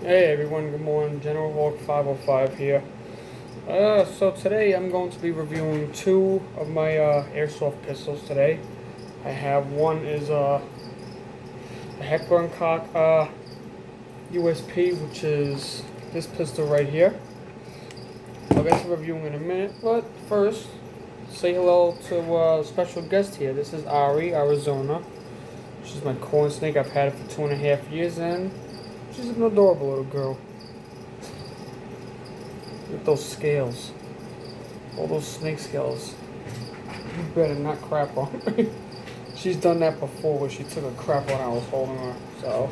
Hey everyone, good morning. General Hawk 505 here. So today I'm going to be reviewing two of my airsoft pistols today. I have one is the Heckler & Koch USP, which is this pistol right here. I'll get to reviewing in a minute, but first, say hello to a special guest here. This is Ari, Arizona. She's my corn snake. I've had it for 2.5 years, and she's an adorable little girl. Look at those scales. All those snake scales. You better not crap on me. She's done that before where she took a crap when I was holding her. So,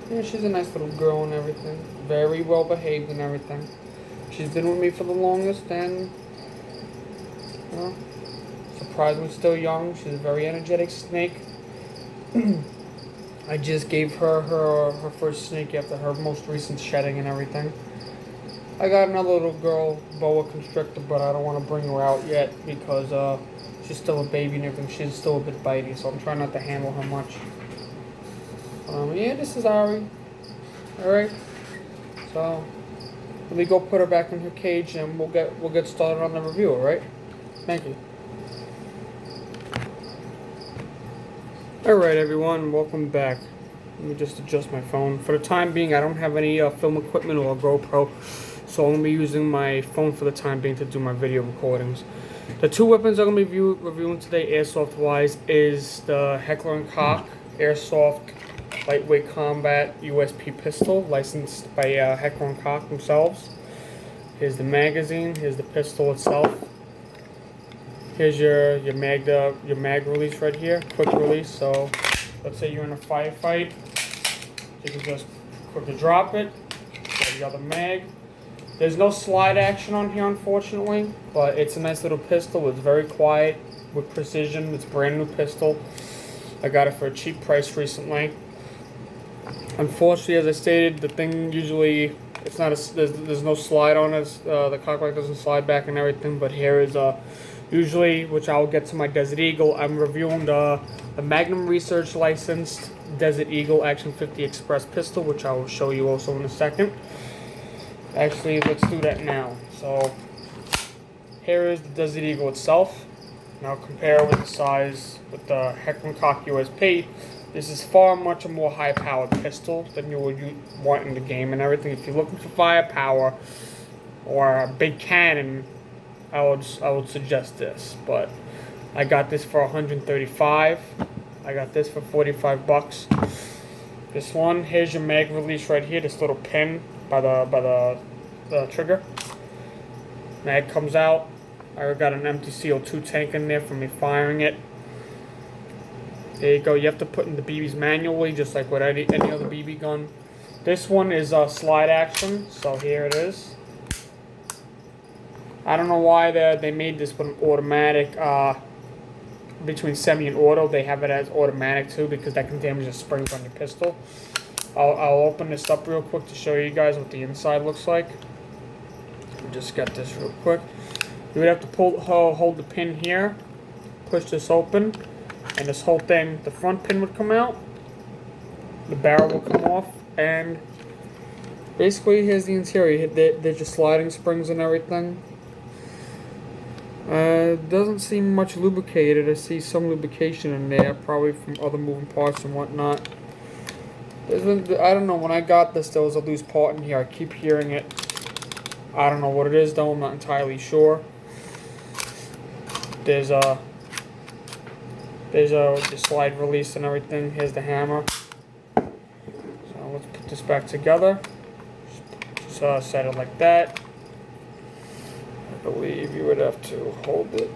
yeah, she's a nice little girl and everything. Very well behaved and everything. She's been with me for the longest and, you know, surprisingly still young. She's a very energetic snake. I just gave her first snake after her most recent shedding and everything. I got another little girl, boa constrictor, but I don't want to bring her out yet because she's still a baby and everything. She's still a bit bitey, so I'm trying not to handle her much. Yeah, this is Ari. Alright, so let me go put her back in her cage and we'll get started on the review, alright? Thank you. Alright everyone, welcome back. Let me just adjust my phone. For the time being, I don't have any film equipment or GoPro, so I'm going to be using my phone for the time being to do my video recordings. The two weapons I'm going to be reviewing today, airsoft-wise, is the Heckler & Koch Airsoft Lightweight Combat USP pistol, licensed by Heckler & Koch themselves. Here's the magazine, here's the pistol itself. Here's your mag release right here, quick release. So let's say you're in a firefight, you can just quickly drop it. Got the other mag. There's no slide action on here, unfortunately, but it's a nice little pistol. It's very quiet with precision. It's a brand new pistol. I got it for a cheap price recently. Unfortunately, as I stated, the thing usually it's not there's no slide on it. The cockpit doesn't slide back and everything. But here is usually, which I'll get to my Desert Eagle. I'm reviewing the Magum Research licensed Desert Eagle Action 50 Express pistol, which I will show you also in a second. Actually, let's do that now. So here is the Desert Eagle itself. Now compare with the size with the Heckler & Koch USP. This is far much a more high-powered pistol than you would want in the game and everything. If you're looking for firepower or a big cannon, I would suggest this. But I got this for $135. I got this for $45. This one, here's your mag release right here. This little pin by the trigger. Mag comes out. I got an empty CO2 tank in there for me firing it. There you go. You have to put in the BBs manually, just like with any other BB gun. This one is slide action, so here it is. I don't know why they made this one automatic. Between semi and auto, they have it as automatic too, because that can damage the springs on your pistol. I'll open this up real quick to show you guys what the inside looks like. Just get this real quick. You would have to hold the pin here, push this open, and this whole thing, the front pin would come out, the barrel will come off, and basically here's the interior. They're just sliding springs and everything. Doesn't seem much lubricated. I see some lubrication in there, probably from other moving parts and whatnot. I don't know, when I got this there was a loose part in here. I keep hearing it. I don't know what it is though, I'm not entirely sure. There's the slide release and everything. Here's the hammer. So let's put this back together. Just set it like that. I believe you would have to hold it.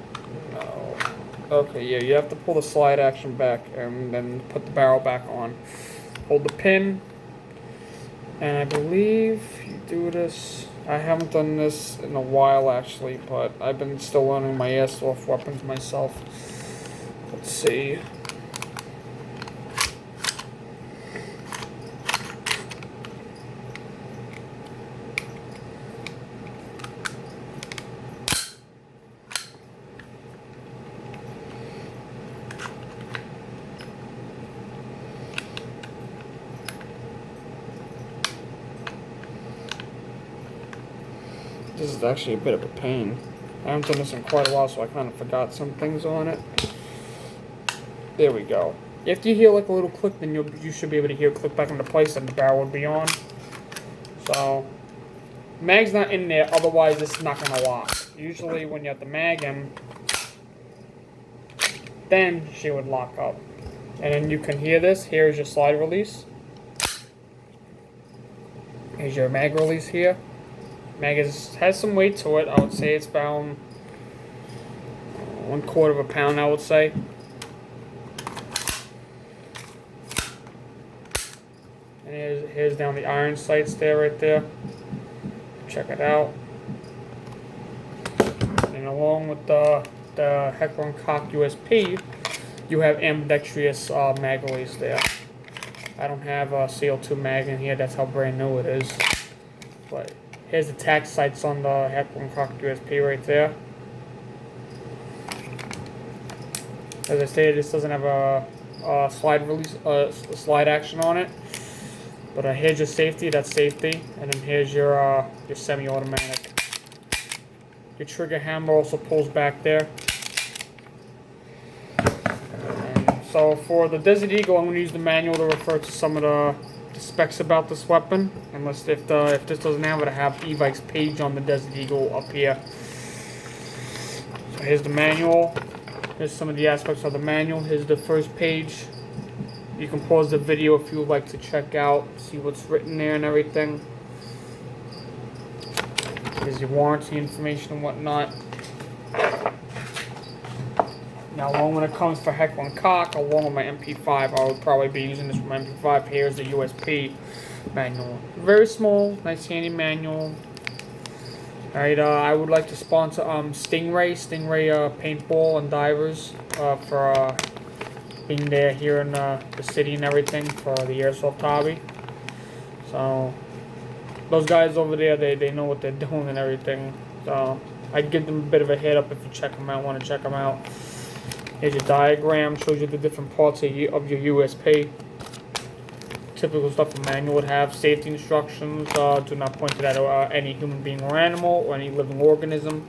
No. Okay, yeah, you have to pull the slide action back and then put the barrel back on. Hold the pin. And I believe you do this. I haven't done this in a while actually, but I've been still learning my airsoft weapons myself. Let's see. This is actually a bit of a pain. I haven't done this in quite a while, so I kind of forgot some things on it. There we go. If you hear like a little click, then you should be able to hear it click back into place, and the barrel will be on. So, mag's not in there, otherwise this is not going to lock. Usually when you have the mag in, then she would lock up. And then you can hear this. Here's your slide release. Here's your mag release here. Mag has some weight to it. I would say it's about 1/4 of a pound, I would say. And here's down the iron sights there, right there. Check it out. And along with the Heckler & Koch USP, you have ambidextrous mag release there. I don't have a CO2 mag in here. That's how brand new it is. But here's the tack sights on the Heckler & Koch USP right there. As I stated, this doesn't have a slide release, slide action on it. But here's your safety. That's safety, and then here's your semi-automatic. Your trigger hammer also pulls back there. And so for the Desert Eagle, I'm going to use the manual to refer to some of the specs about this weapon. Unless if this doesn't have it, I have e-bike's page on the Desert Eagle up here. So here's the manual. Here's some of the aspects of the manual. Here's the first page. You can pause the video if you would like to check out, see what's written there and everything. Here's your warranty information and whatnot. Now, along when it comes for Heckler & Koch, along with my MP5, I would probably be using this for my MP5. Here's the USP manual. Very small, nice handy manual. Alright, I would like to sponsor Stingray Paintball and Divers for being there here in the city and everything for the Airsoft hobby. So, those guys over there, they know what they're doing and everything. So, I'd give them a bit of a hit up if you want to check them out. Here's your diagram, shows you the different parts of your USP. Typical stuff a manual would have. Safety instructions, do not point it at any human being or animal or any living organism.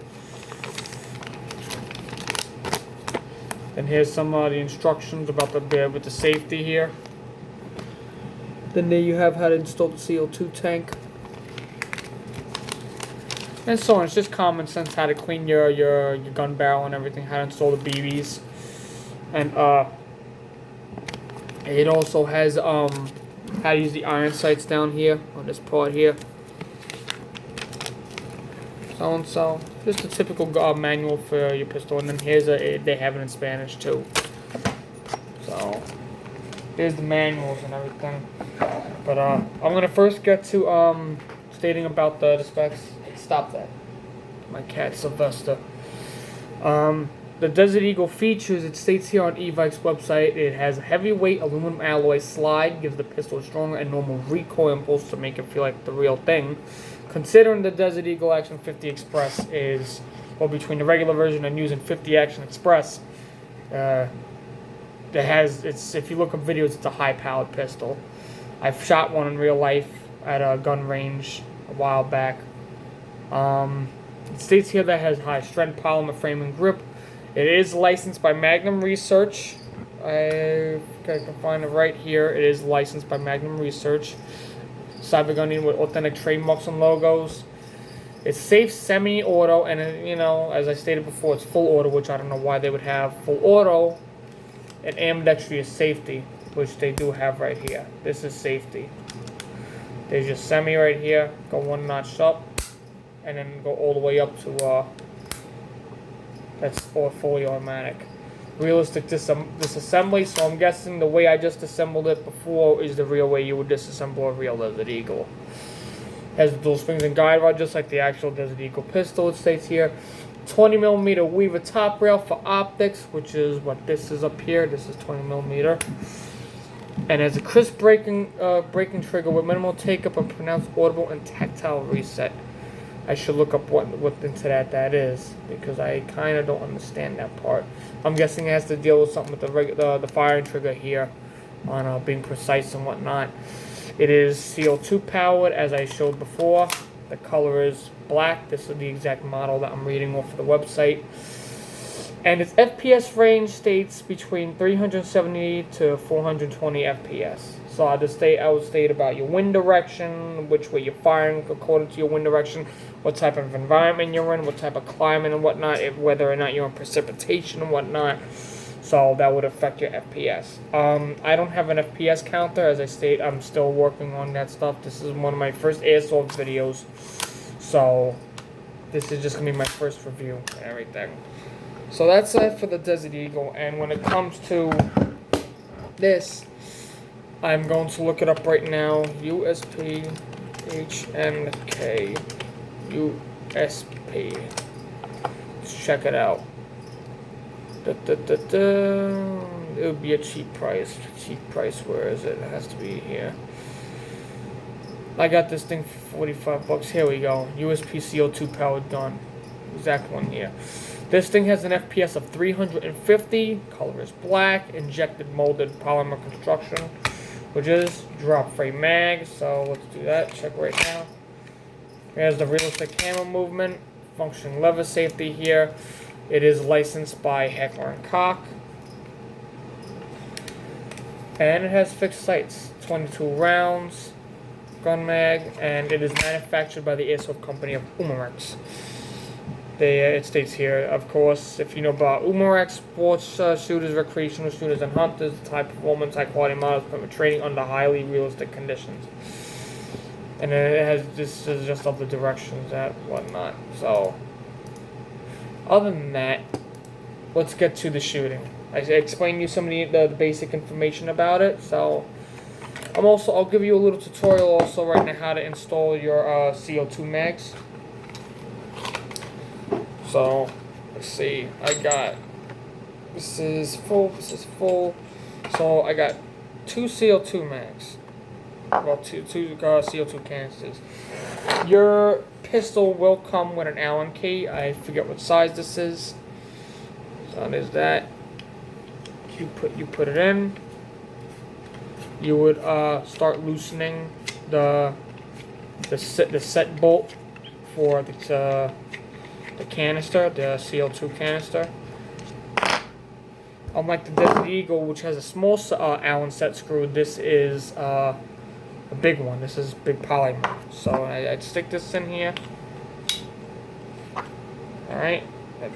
And here's some of the instructions about with the safety here. Then there you have how to install the CO2 tank. And so on. It's just common sense how to clean your gun barrel and everything, how to install the BBs. And it also has how to use the iron sights down here on this part here. So and so. Just a typical manual for your pistol, and then here's they have it in Spanish too. So here's the manuals and everything. But I'm gonna first get to stating about the specs. Stop that. My cat Sylvester. The Desert Eagle features, it states here on e-bike's website, it has a heavyweight aluminum alloy slide, gives the pistol a stronger and normal recoil impulse to make it feel like the real thing. Considering the Desert Eagle Action 50 Express is, well, between the regular version and using 50 Action Express, if you look up videos, it's a high-powered pistol. I've shot one in real life at a gun range a while back. It states here that it has high strength polymer frame and grip. It is licensed by Magum Research. I can find it right here. It is licensed by Magum Research. Cybergunning with authentic trademarks and logos. It's safe semi-auto, and as I stated before, it's full auto, which I don't know why they would have full auto. And ambidextrous safety, which they do have right here. This is safety. There's your semi right here. Go one notch up, and then go all the way up to that's fully automatic. Realistic disassembly, so I'm guessing the way I just assembled it before is the real way you would disassemble a real Desert Eagle. Has dual springs and guide rod, just like the actual Desert Eagle pistol. It states here 20mm Weaver top rail for optics, which is what this is up here. This is 20mm. And has a crisp braking trigger with minimal take-up, a pronounced audible and tactile reset. I should look up what into that is, because I kind of don't understand that part. I'm guessing it has to deal with something with the firing trigger here on being precise and whatnot. It is CO2 powered, as I showed before. The color is black. This is the exact model that I'm reading off of the website. And its FPS range states between 370 to 420 FPS. So I would state about your wind direction, which way you're firing according to your wind direction, what type of environment you're in, what type of climate and whatnot, whether or not you're in precipitation and whatnot. So that would affect your FPS. I don't have an FPS counter, as I state. I'm still working on that stuff. This is one of my first Airsoft videos, so this is just gonna be my first review and everything. So that's it for the Desert Eagle. And when it comes to this, I'm going to look it up right now. USP HNK USP. Let's check it out. It would be a cheap price. Cheap price, where is it? It has to be here. I got this thing for $45. Here we go. USP CO2 powered gun. Exact one here. This thing has an FPS of 350. Color is black. Injected molded polymer construction, which is drop frame mag. So let's do that. Check right now. Here's the realistic camera movement. Function lever safety here. It is licensed by Heckler & Koch. And it has fixed sights. 22 rounds. Gun mag. And it is manufactured by the Airsoft company of Umarex. It states here, of course, if you know about Umarex, sports shooters, recreational shooters, and hunters, high performance, high quality models, permit training under highly realistic conditions. And it has, this is just of the directions and whatnot. So, other than that, let's get to the shooting. I explained to you some of the basic information about it. So, I'll give you a little tutorial also right now how to install your CO2 mags. So, let's see, this is full, so I got 2 CO2 mags, well, two CO2 canisters. Your pistol will come with an Allen key. I forget what size this is, so there's that. You put it in, you would start loosening the set bolt for the canister, the CO2 canister. Unlike the Desert Eagle, which has a small Allen set screw, this is a big one. This is big polymer. So I'd stick this in here. Alright, let's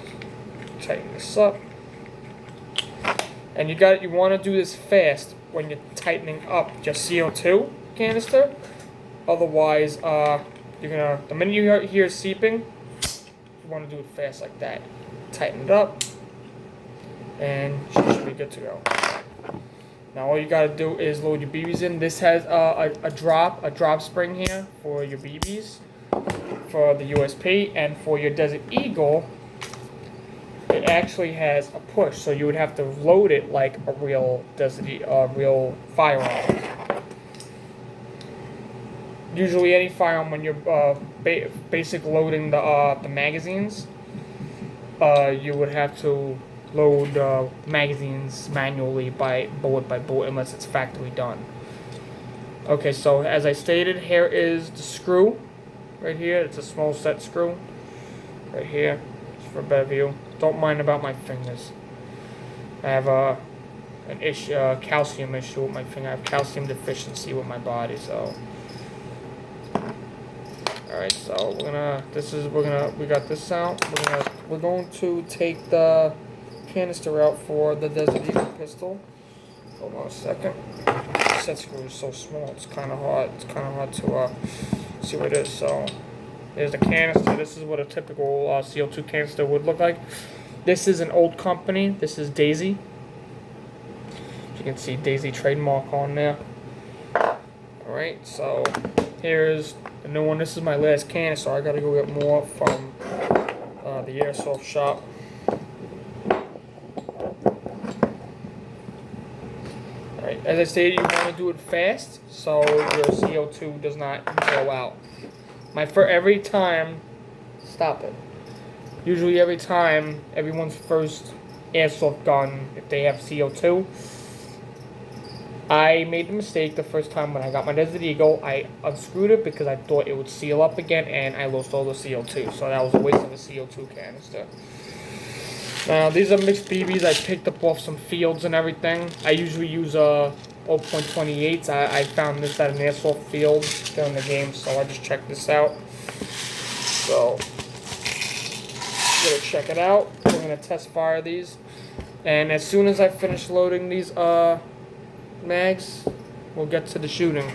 tighten this up. And you want to do this fast when you're tightening up your CO2 canister. Otherwise, the minute you hear seeping, want to do it fast like that. Tighten it up, and you should be good to go. Now all you got to do is load your BBs in. This has a drop spring here for your BBs, for the USP, and for your Desert Eagle, it actually has a push. So you would have to load it like a real real firearm. Usually any firearm, when you're basic loading the magazines, you would have to load magazines manually by bullet unless it's factory done. Okay, so as I stated, here is the screw right here. It's a small set screw right here, just for a better view. Don't mind about my fingers. I have an issue, calcium issue with my finger. I have calcium deficiency with my body, so. Alright, so we got this out. We're going to take the canister out for the Desert Eagle pistol. Hold on a second. The set screw is so small, it's kinda hard to see what it is. So there's the canister. This is what a typical CO2 canister would look like. This is an old company. This is Daisy. You can see Daisy trademark on there. Alright, so here's the new one. This is my last canister. I gotta go get more from the Airsoft shop. Alright, as I stated, you want to do it fast so your CO2 does not go out. Every time, stop it. Usually every time, everyone's first Airsoft gun, if they have CO2, I made the mistake the first time when I got my Desert Eagle. I unscrewed it because I thought it would seal up again, and I lost all the CO2. So that was a waste of a CO2 canister. Now, these are mixed BBs. I picked up off some fields and everything. I usually use 0.28s. I found this at an Airsoft field during the game, so I just checked this out. So, I'm gonna check it out. We're gonna test fire these. And as soon as I finish loading these mags, we'll get to the shooting.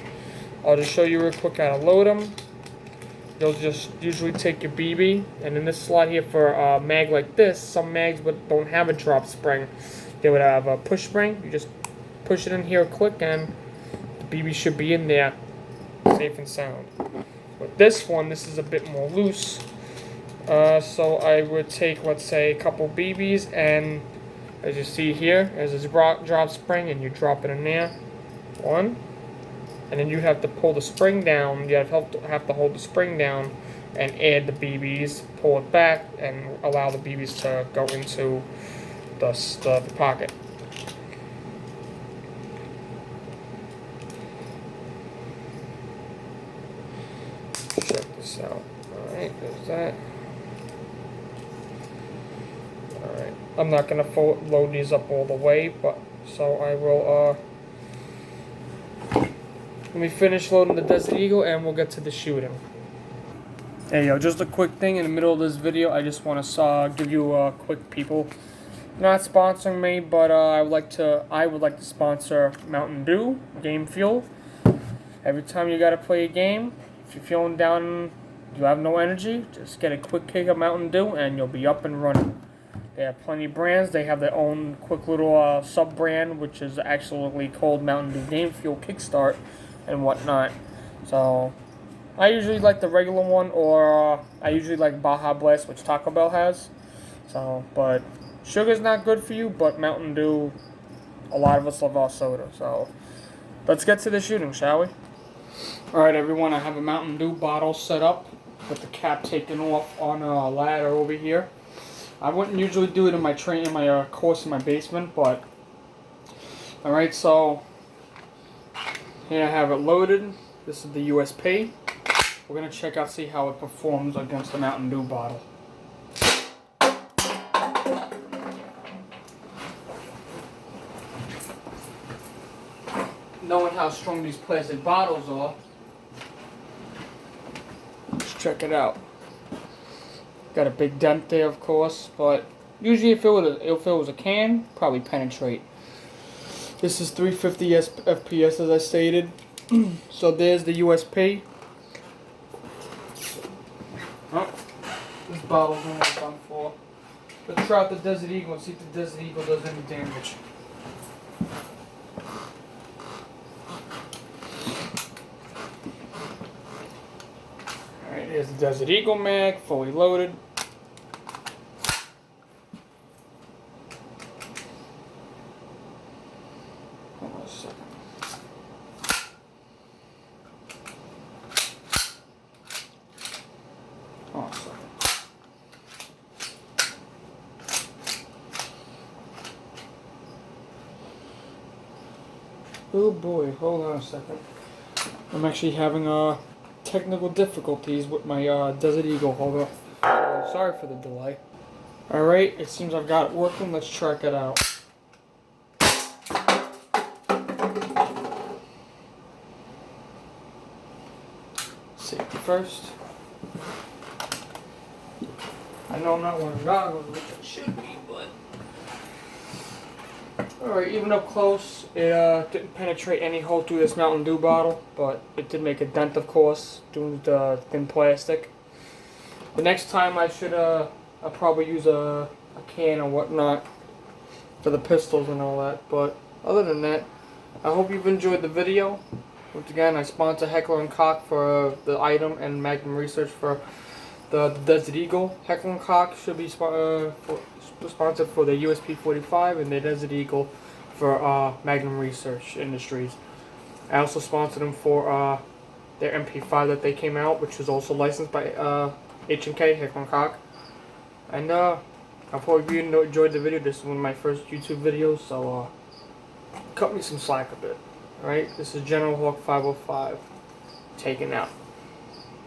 I'll just show you real quick how to load them. You'll just usually take your BB, and in this slot here for a mag like this, some mags don't have a drop spring. They would have a push spring. You just push it in here, click, and the BB should be in there, safe and sound. With this one, this is a bit more loose. So I would take, let's say, a couple BBs, and as you see here, there's this drop spring, and you drop it in there. One. And then you have to pull the spring down. You have to hold the spring down and add the BBs, pull it back, and allow the BBs to go into the pocket. Check this out. Alright, there's that. Alright, I'm not going to load these up all the way, but so I will let me finish loading the Desert Eagle and we'll get to the shooting. Hey yo, just a quick thing in the middle of this video. I just want to give you a quick people. Not sponsoring me, but I would like to sponsor Mountain Dew Game Fuel. Every time you gotta play a game, if you're feeling down, you have no energy, just get a quick kick of Mountain Dew and you'll be up and running. They have plenty of brands. They have their own quick little sub-brand, which is actually called Mountain Dew Game Fuel Kickstart and whatnot. So I usually like the regular one, or I usually like Baja Blast, which Taco Bell has. So, but sugar's not good for you, but Mountain Dew, a lot of us love our soda. So let's get to the shooting, shall we? Alright everyone, I have a Mountain Dew bottle set up with the cap taken off on a ladder over here. I wouldn't usually do it in my course in my basement, but alright, so here I have it loaded. This is the USP. We're going to check out, see how it performs against the Mountain Dew bottle. Knowing how strong these plastic bottles are, let's check it out. Got a big dent there, of course, but usually if it was a can, probably penetrate. This is 350 FPS as I stated. So there's the USP. Oh, this bottle's almost done for. Let's try out the Desert Eagle and see if the Desert Eagle does any damage. Alright, here's the Desert Eagle mag, fully loaded. Hold on a second. Hold on a second. Oh boy, hold on a second. I'm actually having technical difficulties with my Desert Eagle. Hold on. Sorry for the delay. Alright, it seems I've got it working. Let's check it out. Safety first. I know I'm not wearing goggles, which I should be, but alright, even up close, it didn't penetrate any hole through this Mountain Dew bottle, but it did make a dent, of course, due to the thin plastic. The next time I should, I'll probably use a can or whatnot for the pistols and all that, but other than that, I hope you've enjoyed the video. Once again, I sponsor Heckler & Koch for the item and Magum Research for the Desert Eagle. Heckler & Koch should be sponsored for the USP 45 and the Desert Eagle for Magum Research Industries. I also sponsored them for their MP5 that they came out, which is also licensed by H&K, Heckler & Koch. And I hope you enjoyed the video. This is one of my first YouTube videos, so cut me some slack a bit. Alright, this is General Hawk 505 taken out.